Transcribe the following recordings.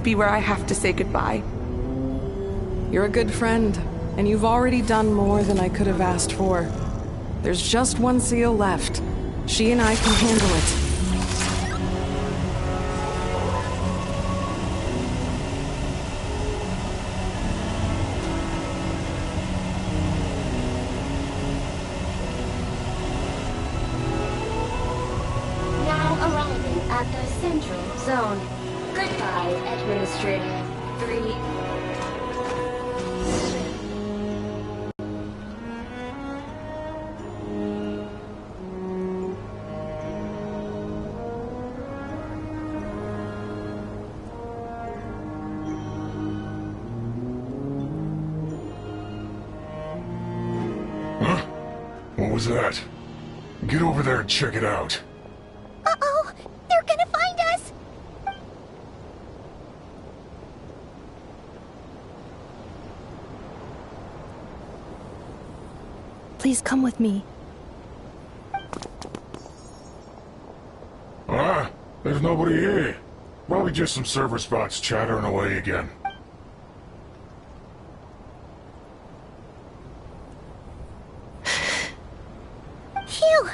be where I have to say goodbye. You're a good friend, and you've already done more than I could have asked for. There's just one seal left. She and I can handle it. At the Central Zone. Goodbye, Administrator 3. Huh? What was that? Get over there and check it out. Uh-oh! They're gonna find us! Please come with me. Ah, there's nobody here. Probably just some server spots chattering away again. Phew!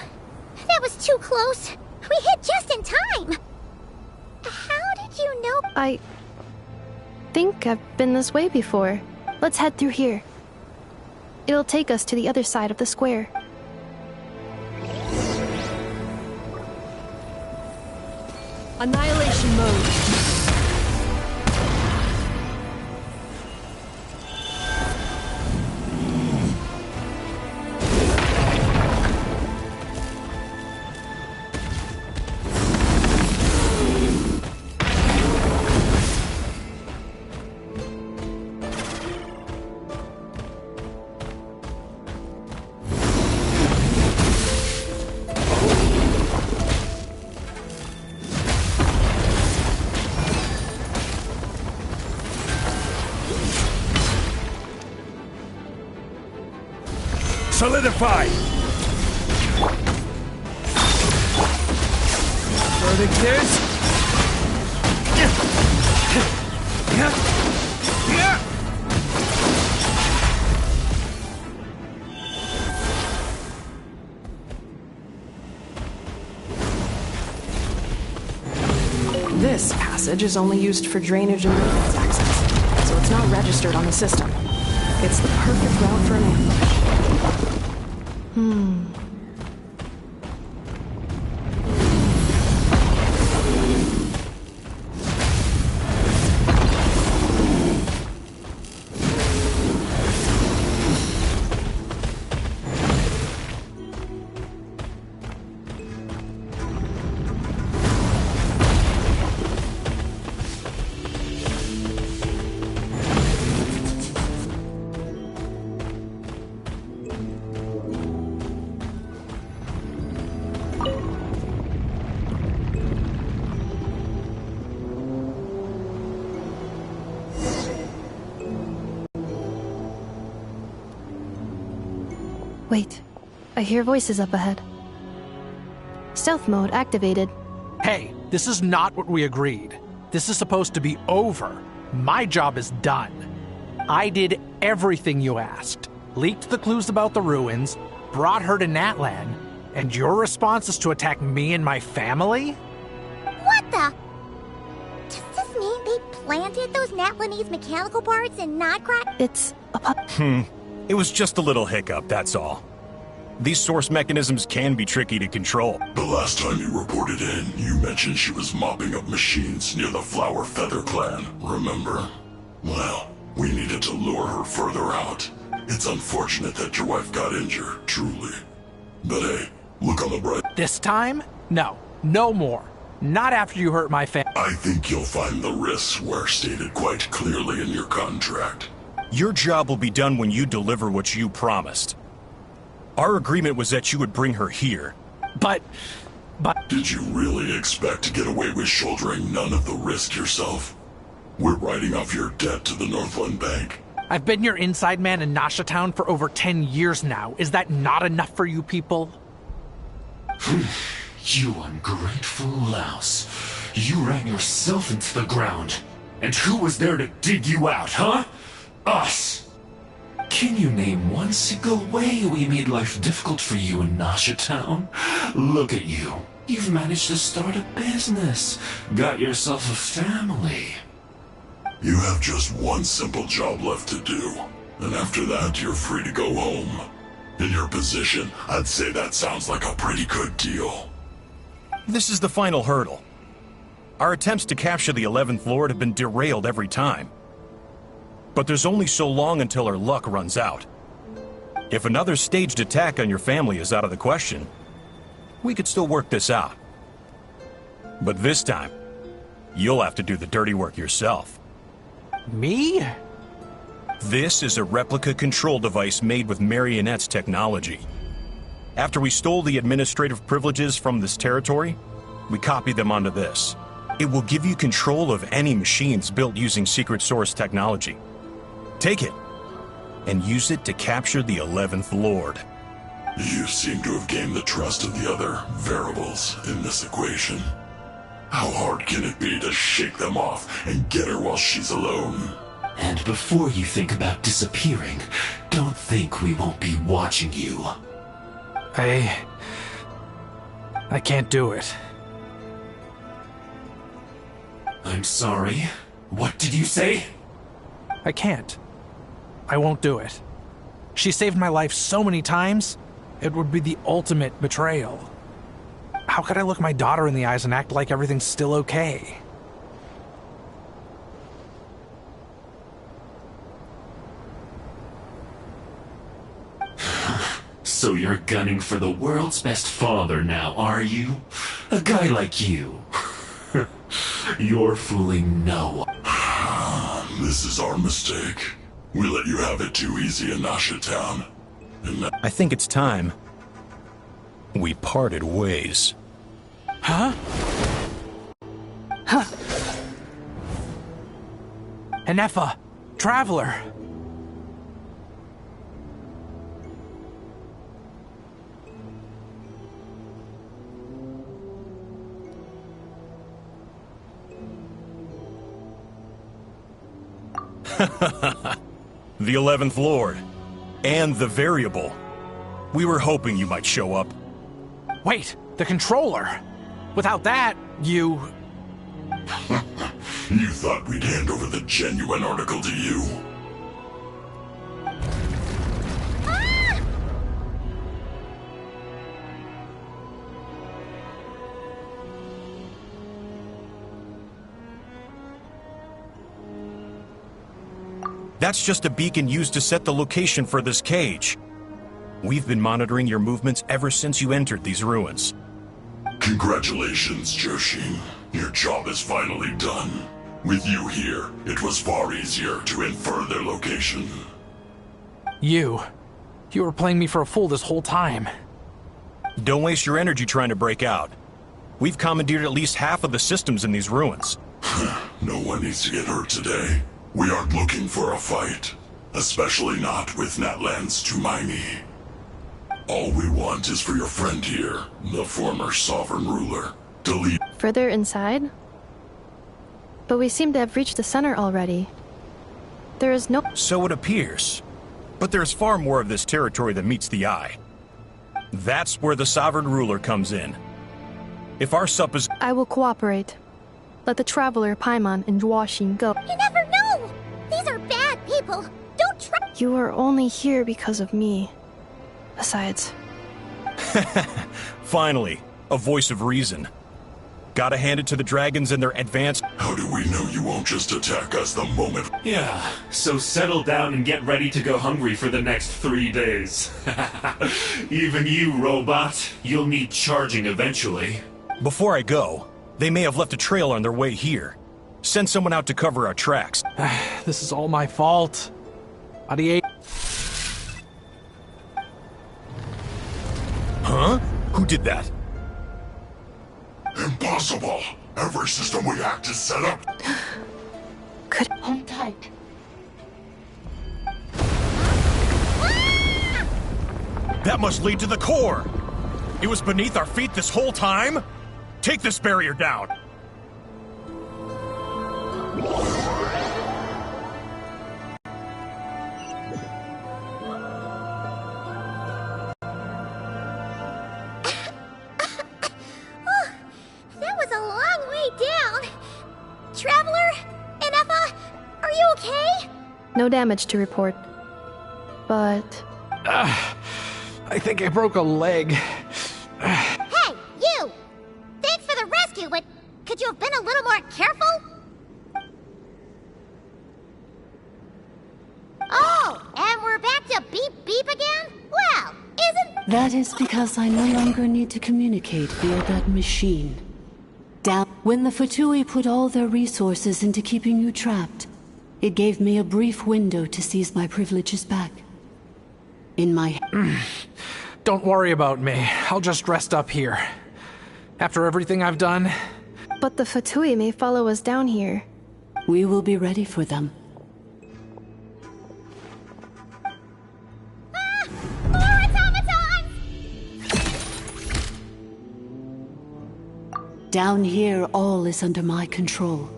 That was too close. We hit just in time! How did you know? I think I've been this way before. Let's head through here. It'll take us to the other side of the square. Annihilation mode. Solidify! Verdict is... This passage is only used for drainage and maintenance access, so it's not registered on the system. It's the perfect route for an ambush. Wait, I hear voices up ahead. Stealth mode activated. Hey, this is not what we agreed. This is supposed to be over. My job is done. I did everything you asked. Leaked the clues about the ruins, brought her to Natlan, and your response is to attack me and my family? What the? Does this mean they planted those Natlanese mechanical parts in Nodgrot? It's a It was just a little hiccup, that's all. These source mechanisms can be tricky to control. The last time you reported in, you mentioned she was mopping up machines near the Flower Feather clan, remember? Well, we needed to lure her further out. It's unfortunate that your wife got injured, truly. But hey, look on the bright... This time? No. No more. Not after you hurt my family. I think you'll find the risks were stated quite clearly in your contract. Your job will be done when you deliver what you promised. Our agreement was that you would bring her here. But... Did you really expect to get away with shouldering none of the risk yourself? We're writing off your debt to the Northland Bank. I've been your inside man in Nasha Town for over 10 years now. Is that not enough for you people? You ungrateful louse. You ran yourself into the ground. And who was there to dig you out, huh? Us! Can you name one single way we made life difficult for you in Nasha Town? Look at you. You've managed to start a business. Got yourself a family. You have just one simple job left to do. And after that, you're free to go home. In your position, I'd say that sounds like a pretty good deal. This is the final hurdle. Our attempts to capture the 11th Lord have been derailed every time. But there's only so long until our luck runs out. If another staged attack on your family is out of the question, we could still work this out. But this time, you'll have to do the dirty work yourself. Me? This is a replica control device made with Marionette's technology. After we stole the administrative privileges from this territory, we copied them onto this. It will give you control of any machines built using secret source technology. Take it, and use it to capture the 11th Lord. You seem to have gained the trust of the other variables in this equation. How hard can it be to shake them off and get her while she's alone? And before you think about disappearing, don't think we won't be watching you. I can't do it. I'm sorry. What did you say? I can't. I won't do it. She saved my life so many times, it would be the ultimate betrayal. How could I look my daughter in the eyes and act like everything's still okay? So you're gunning for the world's best father now, are you? A guy like you. You're fooling no one. This is our mistake. We let you have it too easy in Nasha Town. And I think it's time we parted ways. Huh? Huh. Enefa, Traveler. The 11th Lord. And the variable. We were hoping you might show up. Wait, the controller. Without that, you... You thought we'd hand over the genuine article to you? That's just a beacon used to set the location for this cage. We've been monitoring your movements ever since you entered these ruins. Congratulations, Joshin. Your job is finally done. With you here, it was far easier to infer their location. You were playing me for a fool this whole time. Don't waste your energy trying to break out. We've commandeered at least half of the systems in these ruins. No one needs to get hurt today. We aren't looking for a fight. Especially not with Natlan's Tumaini. All we want is for your friend here, the former sovereign ruler, to lead. Further inside? But we seem to have reached the center already. There is no... So it appears. But there's far more of this territory that meets the eye. That's where the sovereign ruler comes in. If our sup is... I will cooperate. Let the Traveler, Paimon, and Dwashin go. You never know! These are bad people! Don't try— You are only here because of me. Besides... Finally, a voice of reason. Gotta hand it to the dragons and their advanced... How do we know you won't just attack us the moment? Yeah, so settle down and get ready to go hungry for the next 3 days. Even you, robot. You'll need charging eventually. Before I go, they may have left a trail on their way here. Send someone out to cover our tracks. This is all my fault. Adieu. Huh? Who did that? Impossible! Every system we hacked is set up. Hold tight. That must lead to the core! It was beneath our feet this whole time? Take this barrier down! you okay? No damage to report. But I think I broke a leg. Hey, you! Thanks for the rescue, but could you have been a little more careful? Oh, and we're back to beep beep again? Well, isn't... That is because I no longer need to communicate via that machine. When the Fatui put all their resources into keeping you trapped, it gave me a brief window to seize my privileges back. In my... Don't worry about me. I'll just rest up here. After everything I've done... but the Fatui may follow us down here. We will be ready for them. More automatons! Down here, all is under my control.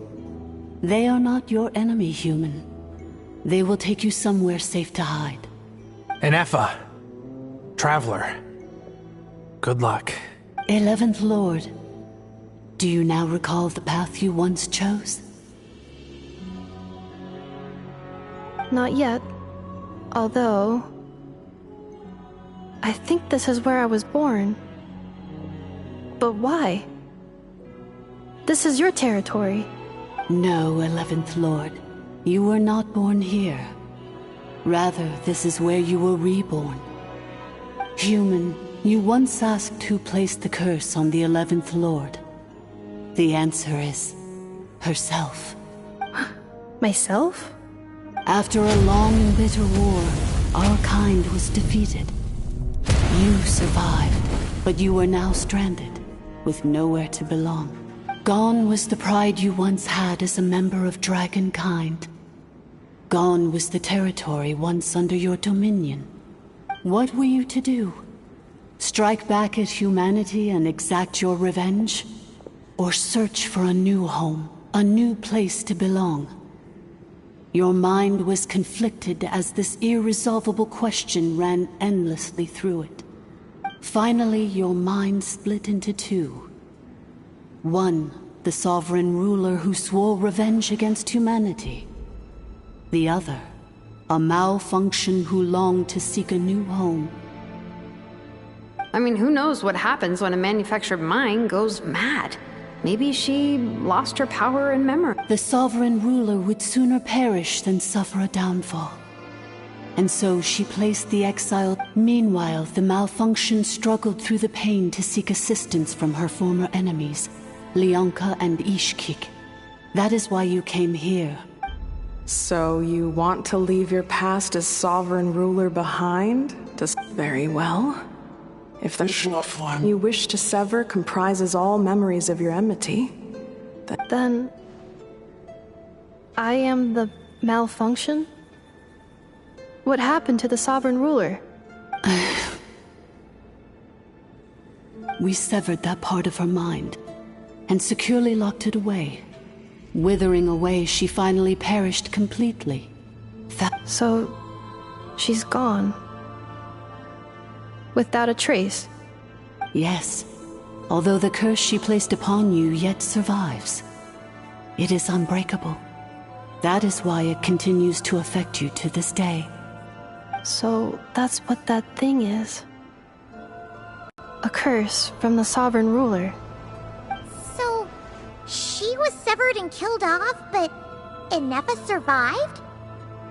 They are not your enemy, human. They will take you somewhere safe to hide. And Effa. Traveler. Good luck. 11th Lord. Do you now recall the path you once chose? Not yet. Although... I think this is where I was born. But why? This is your territory. No, 11th Lord. You were not born here. Rather, this is where you were reborn. Human, you once asked who placed the curse on the 11th Lord. The answer is... herself. Myself? After a long and bitter war, our kind was defeated. You survived, but you are now stranded, with nowhere to belong. Gone was the pride you once had as a member of Dragonkind. Gone was the territory once under your dominion. What were you to do? Strike back at humanity and exact your revenge? Or search for a new home, a new place to belong? Your mind was conflicted as this irresolvable question ran endlessly through it. Finally, your mind split into two. One, the sovereign ruler who swore revenge against humanity. The other, a malfunction who longed to seek a new home. I mean, who knows what happens when a manufactured mind goes mad? Maybe she lost her power and memory. The sovereign ruler would sooner perish than suffer a downfall. And so she placed the exile. Meanwhile, the malfunction struggled through the pain to seek assistance from her former enemies, Leonka and Ishkik. That is why you came here. So you want to leave your past as sovereign ruler behind? Very well. If the form you wish to sever comprises all memories of your enmity, then I am the malfunction? What happened to the sovereign ruler? We severed that part of her mind and securely locked it away. Withering away, she finally perished completely. So, she's gone. Without a trace? Yes, although the curse she placed upon you yet survives. It is unbreakable. That is why it continues to affect you to this day. So, that's what that thing is. A curse from the sovereign ruler. So, she was severed and killed off, but Inefa survived?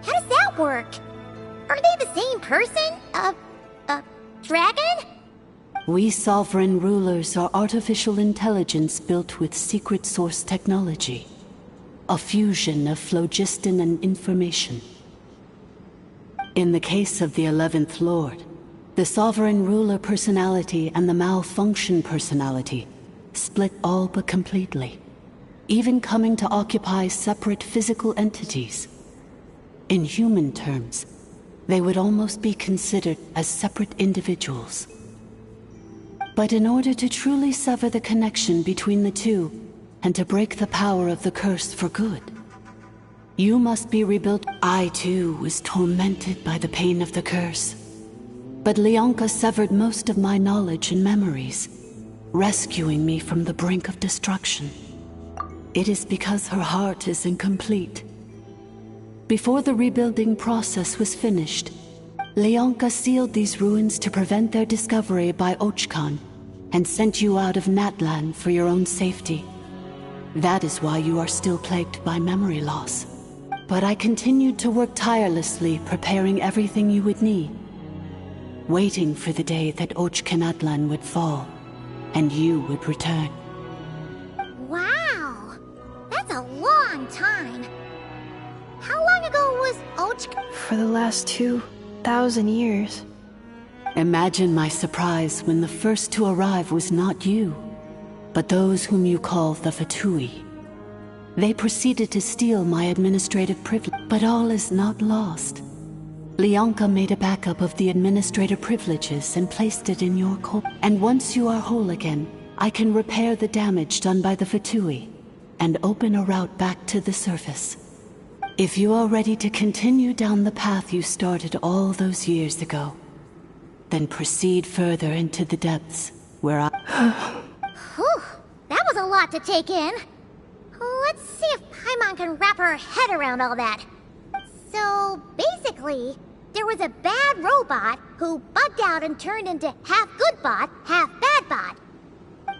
How does that work? Are they the same person? Dragon? We sovereign rulers are artificial intelligence built with secret source technology. A fusion of phlogiston and information. In the case of the 11th Lord, the sovereign ruler personality and the malfunction personality split all but completely, even coming to occupy separate physical entities. In human terms, they would almost be considered as separate individuals. But in order to truly sever the connection between the two, and to break the power of the curse for good, you must be rebuilt. I too was tormented by the pain of the curse. But Leonka severed most of my knowledge and memories, rescuing me from the brink of destruction. It is because her heart is incomplete. Before the rebuilding process was finished, Leonka sealed these ruins to prevent their discovery by Ochkan, and sent you out of Natlan for your own safety. That is why you are still plagued by memory loss. But I continued to work tirelessly, preparing everything you would need, waiting for the day that Ochkanatlan would fall, and you would return. Wow! That's a long time. How long ago was Ochk? For the last 2,000 years. Imagine my surprise when the first to arrive was not you, but those whom you call the Fatui. They proceeded to steal my administrative privilege, but all is not lost. Leonka made a backup of the administrator privileges and placed it in your core. And once you are whole again, I can repair the damage done by the Fatui and open a route back to the surface. If you are ready to continue down the path you started all those years ago, then proceed further into the depths, where I... Whew, that was a lot to take in. Let's see if Paimon can wrap her head around all that. So, basically, there was a bad robot who bugged out and turned into half good bot, half bad bot.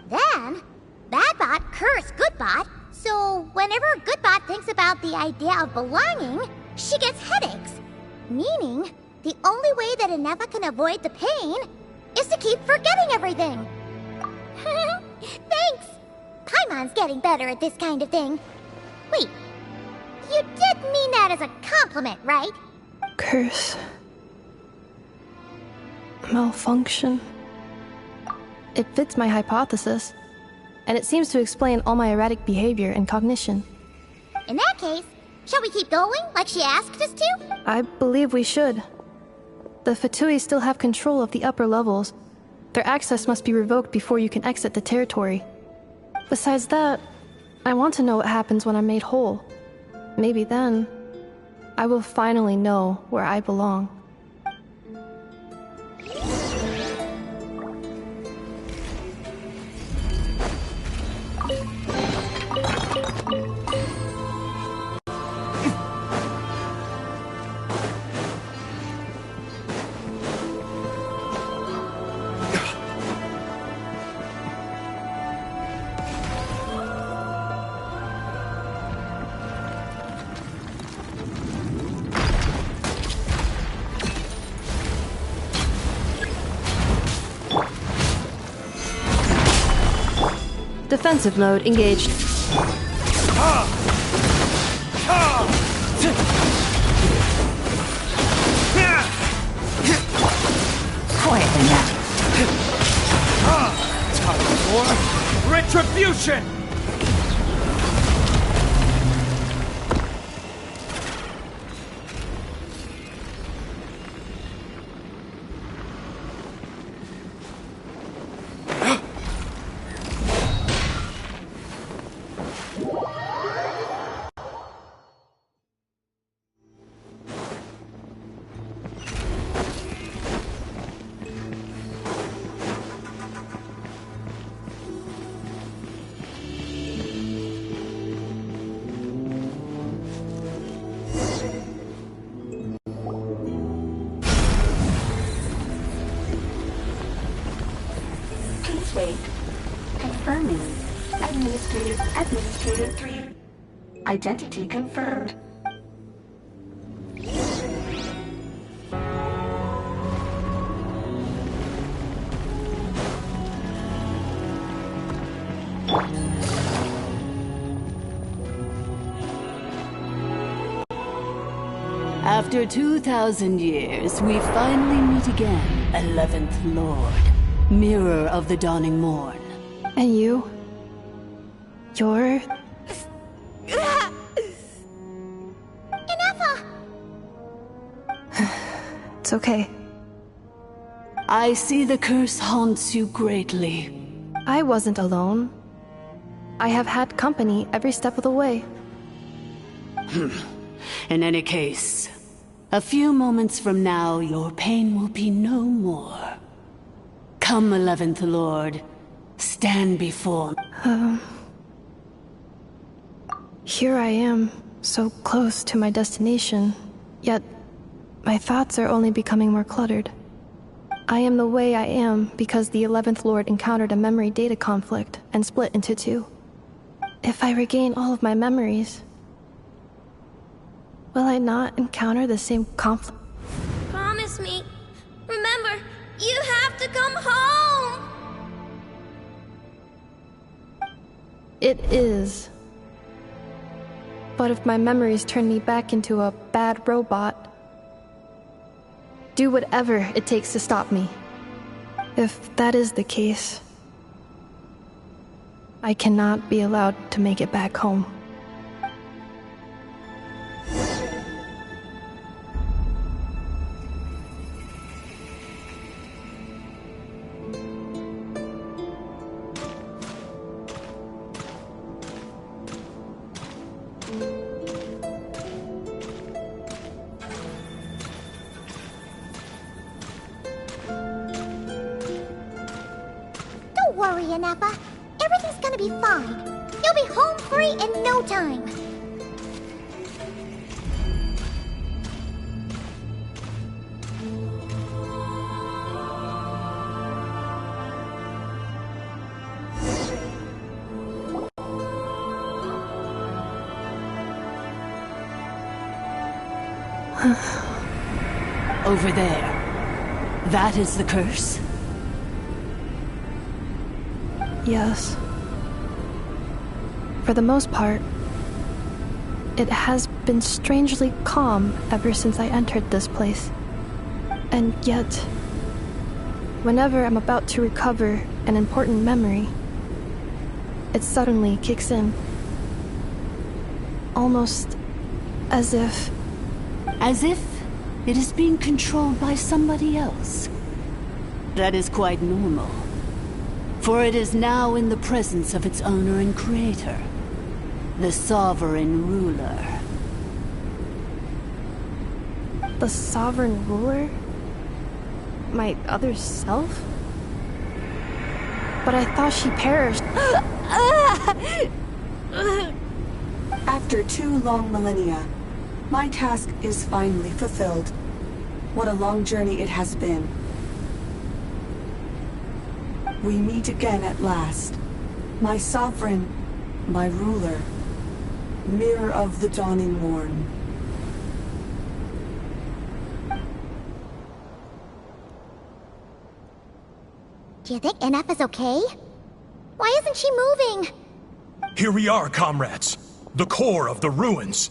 Then, bad bot cursed good bot, so whenever good bot thinks about the idea of belonging, she gets headaches. Meaning, the only way that Inefa can avoid the pain is to keep forgetting everything. Thanks! Paimon's getting better at this kind of thing. Wait, you did mean that as a compliment, right? Curse. Malfunction. It fits my hypothesis, and it seems to explain all my erratic behavior and cognition. In that case, shall we keep going like she asked us to? I believe we should. The Fatui still have control of the upper levels. Their access must be revoked before you can exit the territory. Besides that, I want to know what happens when I'm made whole. Maybe then, I will finally know where I belong. Defensive mode engaged. Quietly now. Time for retribution! Wait. Confirming. Administrator 3. Identity confirmed. After 2,000 years, we finally meet again, 11th Lord. Mirror of the dawning morn. And you? You're... Inefa! It's okay. I see the curse haunts you greatly. I wasn't alone. I have had company every step of the way. In any case, a few moments from now, your pain will be no more. Come, 11th Lord. Stand before me. Here I am, So close to my destination, yet my thoughts are only becoming more cluttered. I am the way I am because the 11th Lord encountered a memory data conflict and split into two. If I regain all of my memories, will I not encounter the same conflict? Promise me. Remember, you have to come home! It is. But if my memories turn me back into a bad robot, do whatever it takes to stop me. If that is the case, I cannot be allowed to make it back home. Don't worry, Anappa. Everything's gonna be fine. You'll be home free in no time. Over there. That is the curse? Yes. For the most part, it has been strangely calm ever since I entered this place. And yet, whenever I'm about to recover an important memory, it suddenly kicks in. Almost as if... As if it is being controlled by somebody else. That is quite normal. For it is now in the presence of its owner and creator, the sovereign ruler. The sovereign ruler? My other self? But I thought she perished. After 2 long millennia, my task is finally fulfilled. What a long journey it has been. We meet again at last. My sovereign, my ruler, mirror of the dawning morn. Do you think NF is okay? Why isn't she moving? Here we are, comrades. The core of the ruins.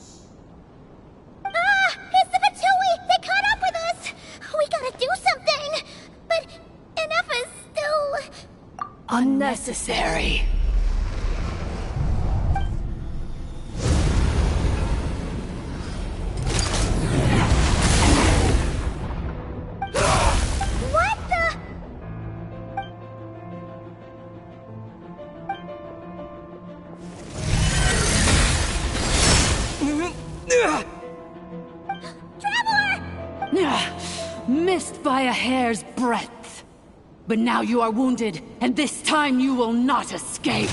Ah! It's the Fatui! They caught up with us! We gotta do something! But NF is still... Unnecessary. What the... Missed by a hair's breadth. But now you are wounded, and this time you will not escape.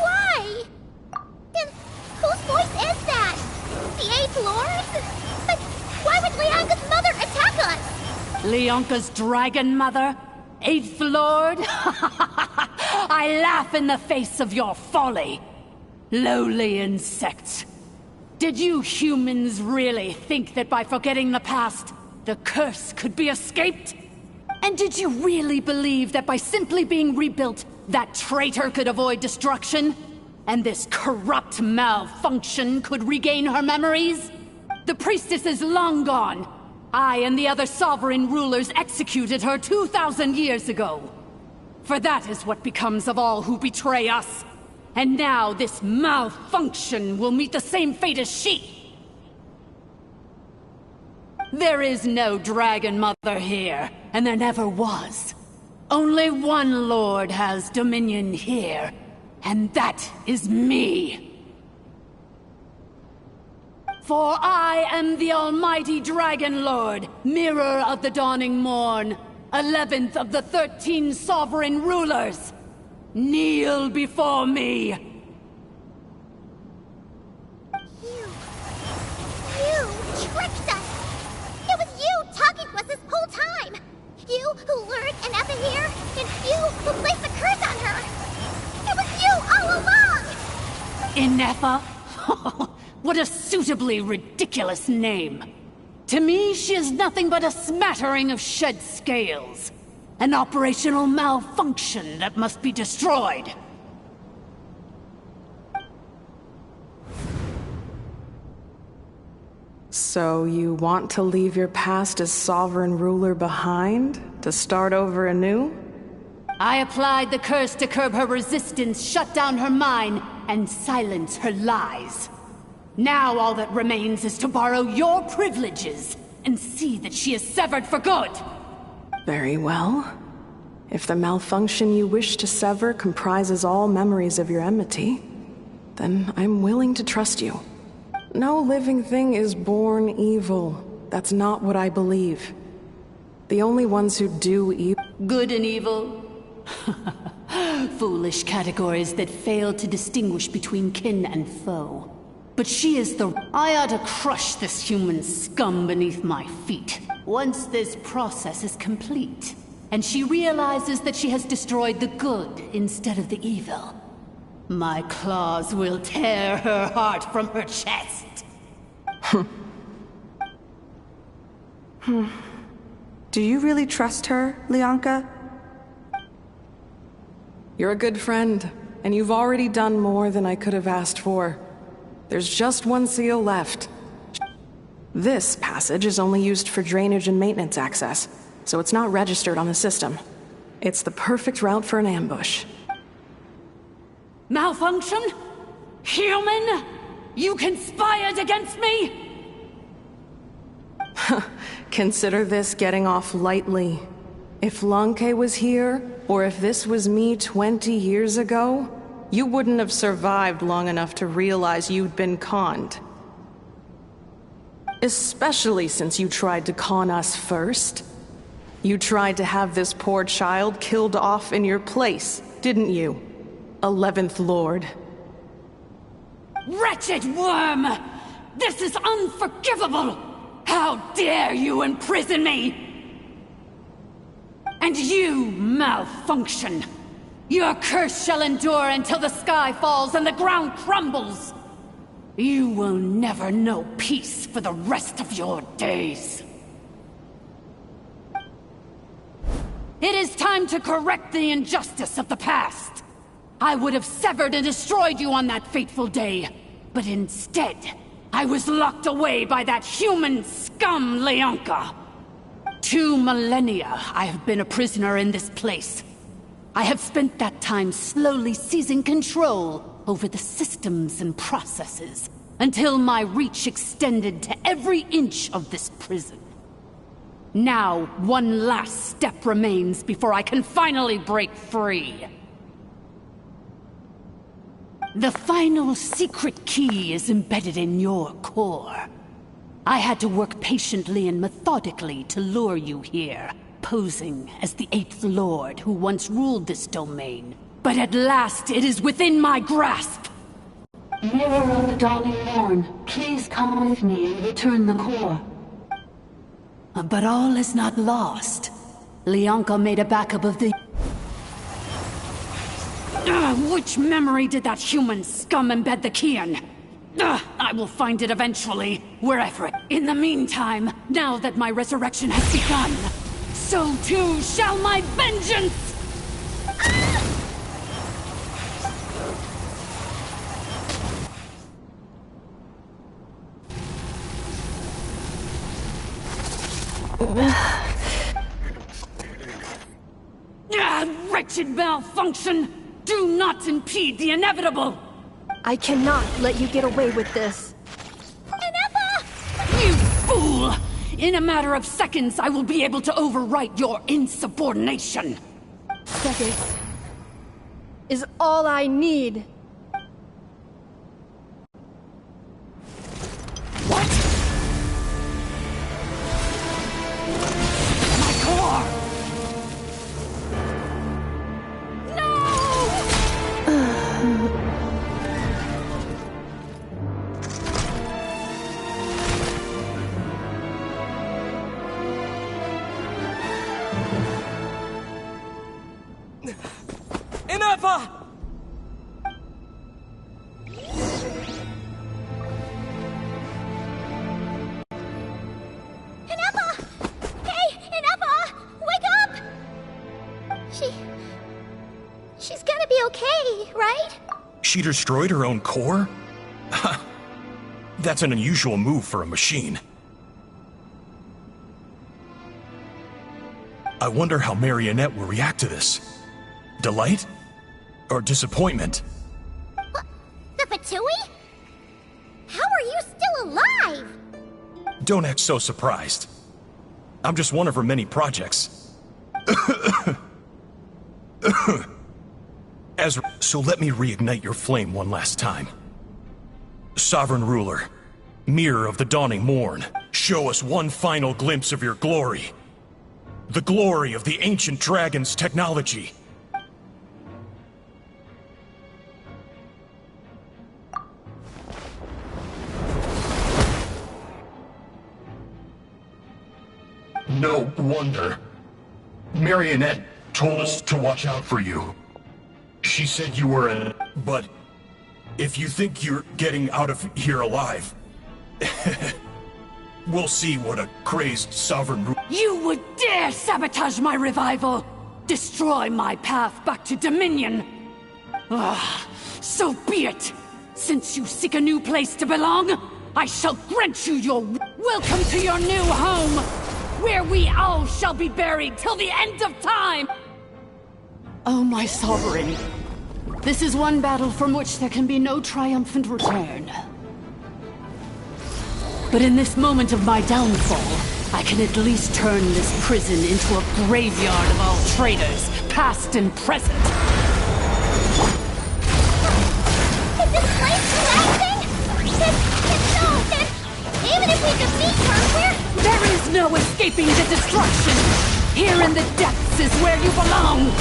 Why? Then whose voice is that? The 8th Lord? But why would Leonka's mother attack us? Leonka's dragon mother? 8th Lord? I laugh in the face of your folly. Lowly insects. Did you humans really think that by forgetting the past, the curse could be escaped? And did you really believe that by simply being rebuilt, that traitor could avoid destruction? And this corrupt malfunction could regain her memories? The priestess is long gone. I and the other sovereign rulers executed her 2,000 years ago. For that is what becomes of all who betray us. And now this malfunction will meet the same fate as she. There is no Dragon Mother here, and there never was. Only one Lord has dominion here, and that is me. For I am the almighty Dragon Lord, Mirror of the Dawning Morn, 11th of the 13 sovereign rulers. Kneel before me. You tricked us! It was you talking to us this whole time! You who lured Anepha here, and you who placed the curse on her! It was you all along! Anepha? What a suitably ridiculous name. To me, she is nothing but a smattering of shed scales. An operational malfunction that must be destroyed. So you want to leave your past as sovereign ruler behind? To start over anew? I applied the curse to curb her resistance, shut down her mind, and silence her lies. Now all that remains is to borrow your privileges and see that she is severed for good. Very well. If the malfunction you wish to sever comprises all memories of your enmity, then I'm willing to trust you. No living thing is born evil. That's not what I believe. The only ones who do evil... Good and evil? Foolish categories that fail to distinguish between kin and foe. But she is the... I ought to crush this human scum beneath my feet. Once this process is complete, and she realizes that she has destroyed the good instead of the evil, my claws will tear her heart from her chest. Do you really trust her, Lianka? You're a good friend, and you've already done more than I could have asked for. There's just one seal left. This passage is only used for drainage and maintenance access, so it's not registered on the system. It's the perfect route for an ambush. Malfunction? Human? You conspired against me? Consider this getting off lightly. If Lanke was here, or if this was me 20 years ago, you wouldn't have survived long enough to realize you'd been conned. Especially since you tried to con us first. You tried to have this poor child killed off in your place, didn't you? 11th Lord. Wretched worm! This is unforgivable! How dare you imprison me! And you, malfunction! Your curse shall endure until the sky falls and the ground crumbles! You will never know peace for the rest of your days. It is time to correct the injustice of the past. I would have severed and destroyed you on that fateful day, but instead, I was locked away by that human scum, Lianka. 2 millennia I have been a prisoner in this place. I have spent that time slowly seizing control over the systems and processes, until my reach extended to every inch of this prison. Now, one last step remains before I can finally break free. The final secret key is embedded in your core. I had to work patiently and methodically to lure you here, posing as the 8th Lord who once ruled this domain. But at last, it is within my grasp! Mirror of the Dawning Morn, please come with me and return the core. But all is not lost. Lianka made a backup of the... Which memory did that human scum embed the key in? I will find it eventually, wherever it... In the meantime, now that my resurrection has begun, so too shall my vengeance! Wretched malfunction! Do not impede the inevitable! I cannot let you get away with this. Anepha! You fool! In a matter of seconds, I will be able to overwrite your insubordination. Seconds is all I need. What? My core! Inappa! Inappa! Hey, Inappa! Wake up! She's gonna be okay, right? She destroyed her own core? That's an unusual move for a machine. I wonder how Marionette will react to this. Delight? Or disappointment? What? The Fatui? How are you still alive? Don't act so surprised. I'm just one of her many projects. So let me reignite your flame one last time. Sovereign Ruler, Mirror of the Dawning Morn, show us one final glimpse of your glory. The glory of the ancient dragon's technology. No wonder. Marionette told us to watch out for you. She said you were in... But if you think you're getting out of here alive, we'll see what a crazed sovereign... You would dare sabotage my revival! Destroy my path back to Dominion! So be it! Since you seek a new place to belong, I shall grant you your... Welcome to your new home! Where we all shall be buried till the end of time! Oh, my sovereign. This is one battle from which there can be no triumphant return. But in this moment of my downfall, I can at least turn this prison into a graveyard of all traitors, past and present. Is this place collapsing? Even if we defeat her, There is no escaping the destruction! Here in the depths is where you belong!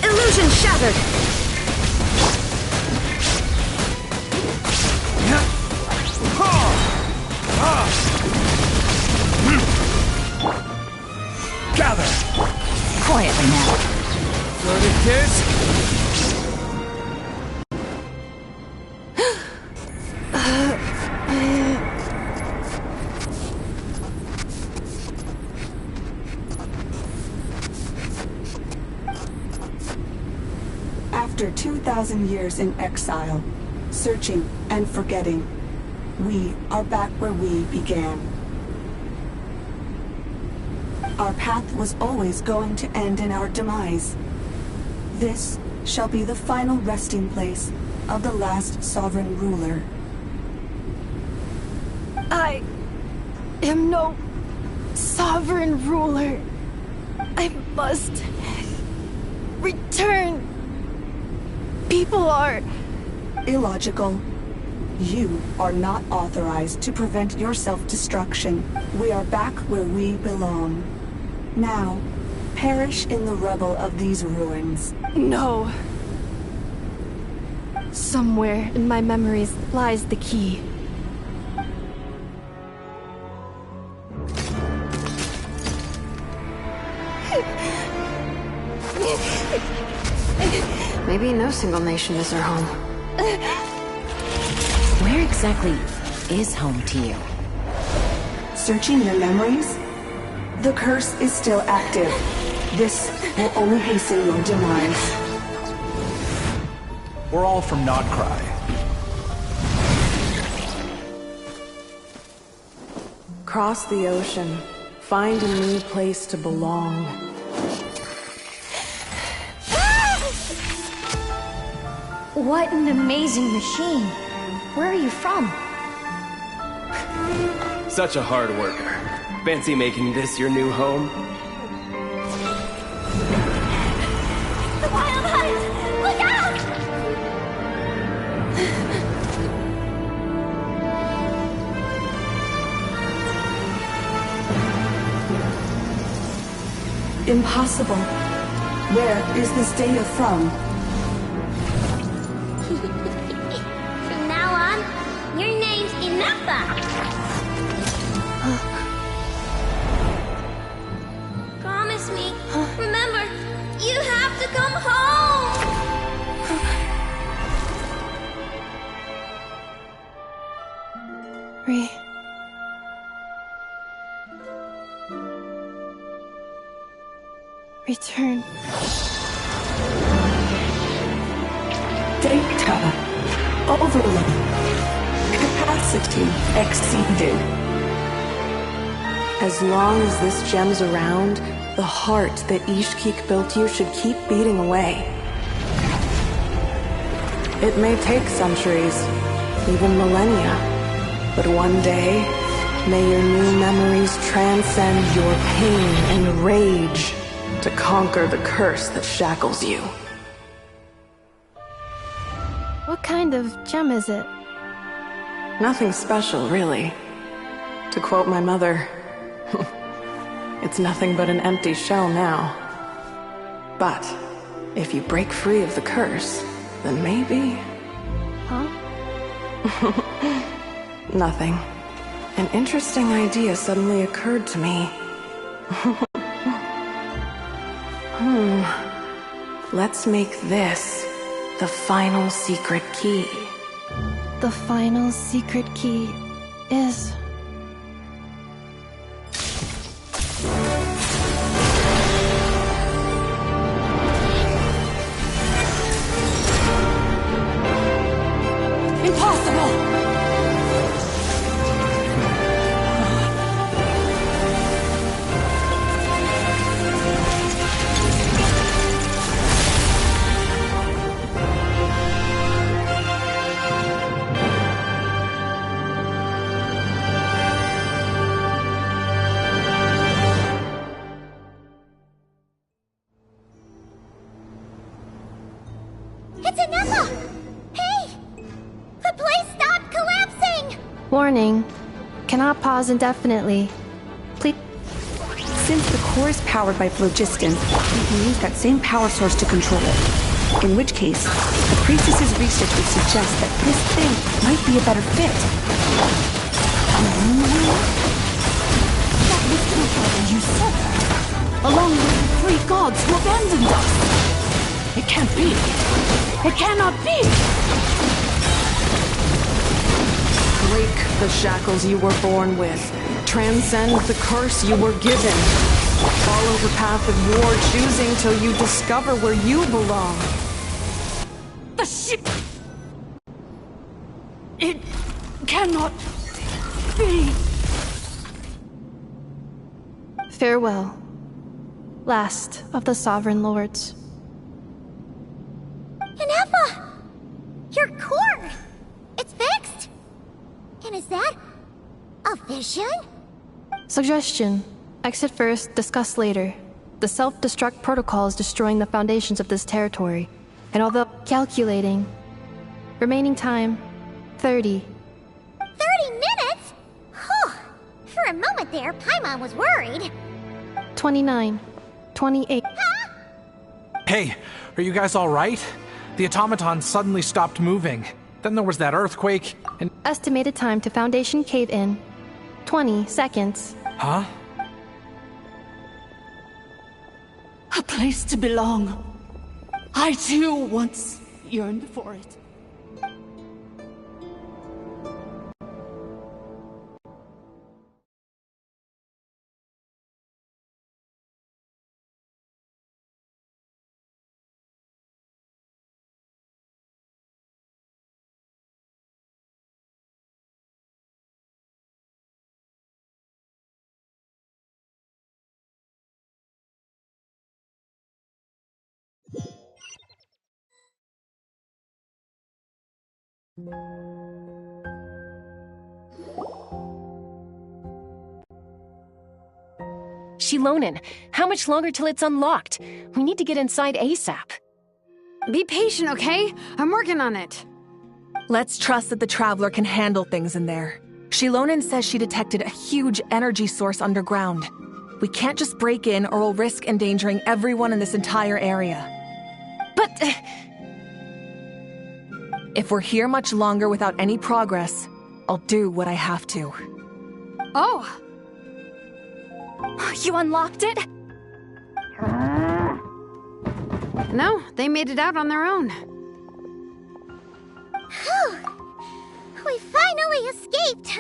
Illusion shattered! Gather! Quietly now. So it is? After 2,000 years in exile, searching and forgetting, we are back where we began. Our path was always going to end in our demise. This shall be the final resting place of the last sovereign ruler. I am no sovereign ruler. I must return. People are... Illogical. You are not authorized to prevent your self-destruction. We are back where we belong. Now, perish in the rubble of these ruins. No. Somewhere in my memories lies the key. Maybe no single nation is her home. Where exactly is home to you? Searching your memories? The curse is still active. This will only hasten your demise. We're all from Nodcry. Cross the ocean. Find a new place to belong. What an amazing machine. Where are you from? Such a hard worker. Fancy making this your new home? The Wild Hunt! Look out! Impossible. Where is this data from? From now on, your name's Inappa! Promise me. Remember, you have to come home! Return. Data overload. Capacity exceeded. As long as this gem's around, the heart that Ishkik built you should keep beating away. It may take centuries, even millennia, but one day, may your new memories transcend your pain and rage to conquer the curse that shackles you. What kind of gem is it? Nothing special, really. To quote my mother, it's nothing but an empty shell now. But if you break free of the curse, then maybe... Huh? Nothing. An interesting idea suddenly occurred to me. Let's make this the final secret key. The final secret key is... Impossible! It's Inappa! Hey! The place stopped collapsing! Warning. Cannot pause indefinitely. Please... Since the core is powered by phlogiston, we can use that same power source to control it. In which case, the priestess's research would suggest that this thing might be a better fit. That was the brother you said, along with the three gods who abandoned us. It can't be. It cannot be. Break the shackles you were born with. Transcend the curse you were given. Follow the path of war, choosing till you discover where you belong. The ship. It cannot be. Farewell. Last of the Sovereign Lords. Inappa! Your core! It's fixed! And is that a vision? Suggestion. Exit first, discuss later. The self-destruct protocol is destroying the foundations of this territory. And although calculating, remaining time, 30. 30 minutes? Whew. For a moment there, Paimon was worried. 29. 28. Hey, are you guys all right? The automaton suddenly stopped moving. Then there was that earthquake, and... Estimated time to Foundation cave-in, 20 seconds. Huh? A place to belong. I too once yearned for it. Shilonin, how much longer till it's unlocked? We need to get inside ASAP. Be patient, okay? I'm working on it. Let's trust that the Traveler can handle things in there. Shilonin says she detected a huge energy source underground. We can't just break in or we'll risk endangering everyone in this entire area. But... if we're here much longer without any progress, I'll do what I have to. Oh! You unlocked it? No, they made it out on their own. Whew. We finally escaped!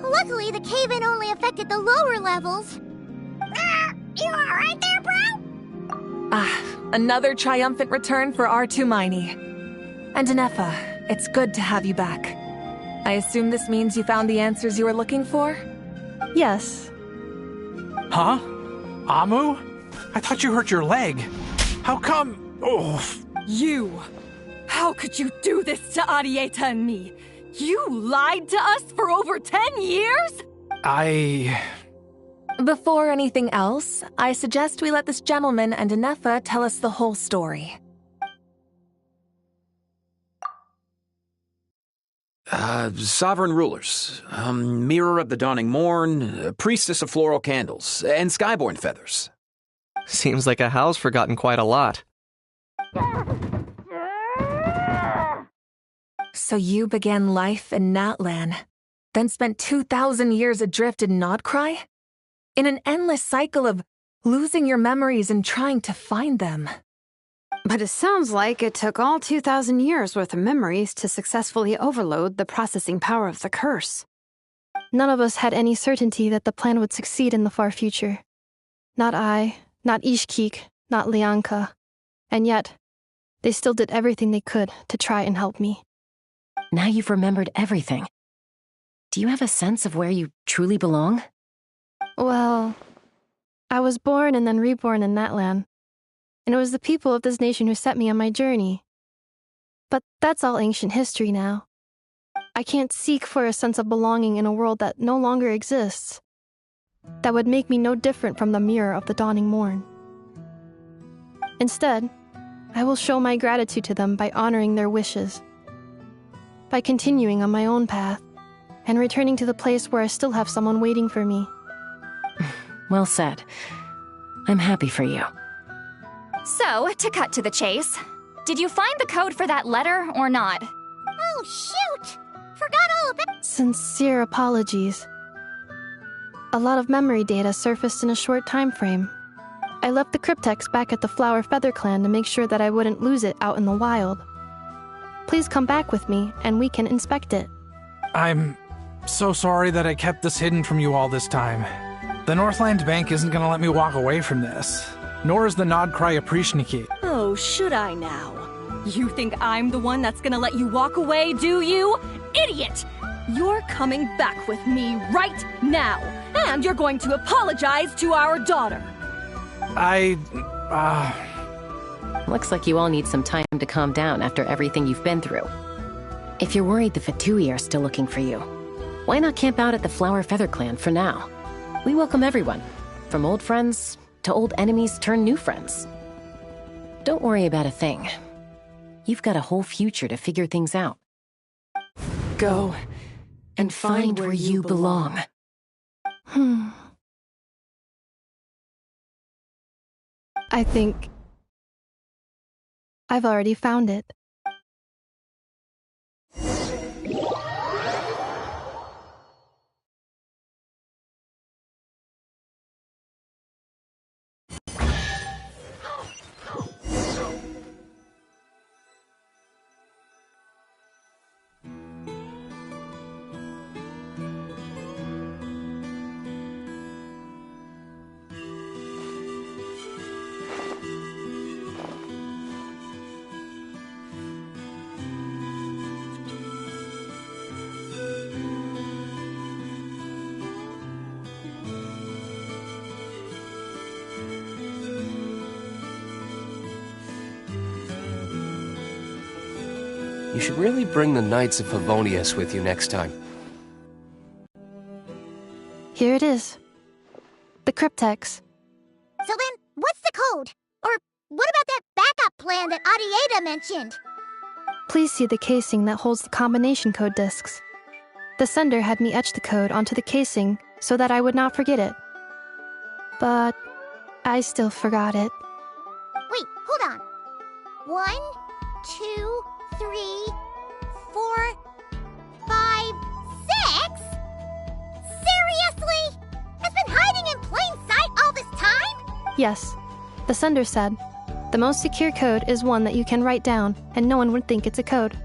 Luckily, the cave-in only affected the lower levels. You alright there, bro? Another triumphant return for R2 Miney. And Anefa, it's good to have you back. I assume this means you found the answers you were looking for? Yes. Huh? Amu? I thought you hurt your leg. How come? Oh. You! How could you do this to Arieta and me? You lied to us for over 10 years? Before anything else, I suggest we let this gentleman and Anefa tell us the whole story. Sovereign rulers, Mirror of the Dawning Morn, Priestess of Floral Candles, and Skyborn Feathers. Seems like a house forgotten quite a lot. So you began life in Natlan, then spent 2,000 years adrift in Nodcry? In an endless cycle of losing your memories and trying to find them. But it sounds like it took all 2,000 years worth of memories to successfully overload the processing power of the curse. None of us had any certainty that the plan would succeed in the far future. Not I, not Ishkik, not Lianka. And yet, they still did everything they could to try and help me. Now you've remembered everything. Do you have a sense of where you truly belong? Well, I was born and then reborn in Natlan. And it was the people of this nation who set me on my journey. But that's all ancient history now. I can't seek for a sense of belonging in a world that no longer exists. That would make me no different from the Mirror of the Dawning Morn. Instead, I will show my gratitude to them by honoring their wishes. By continuing on my own path, and returning to the place where I still have someone waiting for me. Well said. I'm happy for you. So, to cut to the chase, did you find the code for that letter or not? Oh, shoot! Forgot all about— Sincere apologies. A lot of memory data surfaced in a short time frame. I left the cryptex back at the Flower Feather Clan to make sure that I wouldn't lose it out in the wild. Please come back with me, and we can inspect it. I'm so sorry that I kept this hidden from you all this time. The Northland Bank isn't gonna let me walk away from this. Nor is the Nodcry Aprishniki. Oh, should I now? You think I'm the one that's gonna let you walk away, do you? Idiot! You're coming back with me right now, and you're going to apologize to our daughter. Looks like you all need some time to calm down after everything you've been through. If you're worried the Fatui are still looking for you, why not camp out at the Flower Feather Clan for now? We welcome everyone, from old friends to old enemies turned new friends. Don't worry about a thing. You've got a whole future to figure things out. Go and find where you belong. I think I've already found it. You should really bring the Knights of Favonius with you next time. Here it is. The cryptex. So then, what's the code? Or what about that backup plan that Adieta mentioned? Please see the casing that holds the combination code discs. The sender had me etch the code onto the casing so that I would not forget it. But I still forgot it. Wait, hold on. 1, 2, 3, 4, 5, 6? Seriously? It's been hiding in plain sight all this time? Yes, the sender said, the most secure code is one that you can write down and no one would think it's a code.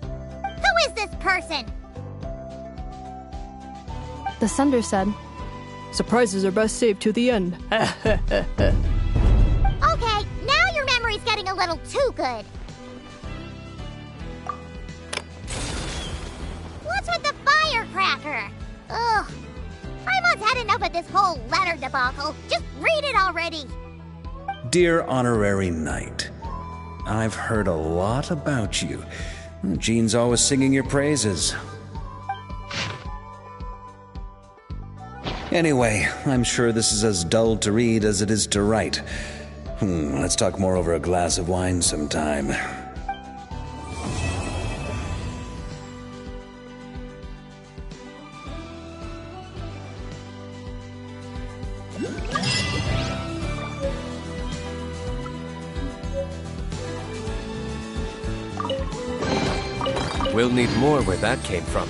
Who is this person? The sender said, surprises are best saved to the end. Okay, now your memory's getting a little too good. What's with the firecracker? Ugh. Paimon's had enough of this whole letter debacle. Just read it already. Dear Honorary Knight, I've heard a lot about you. Jean's always singing your praises. Anyway, I'm sure this is as dull to read as it is to write. Let's talk more over a glass of wine sometime. We'll need more where that came from.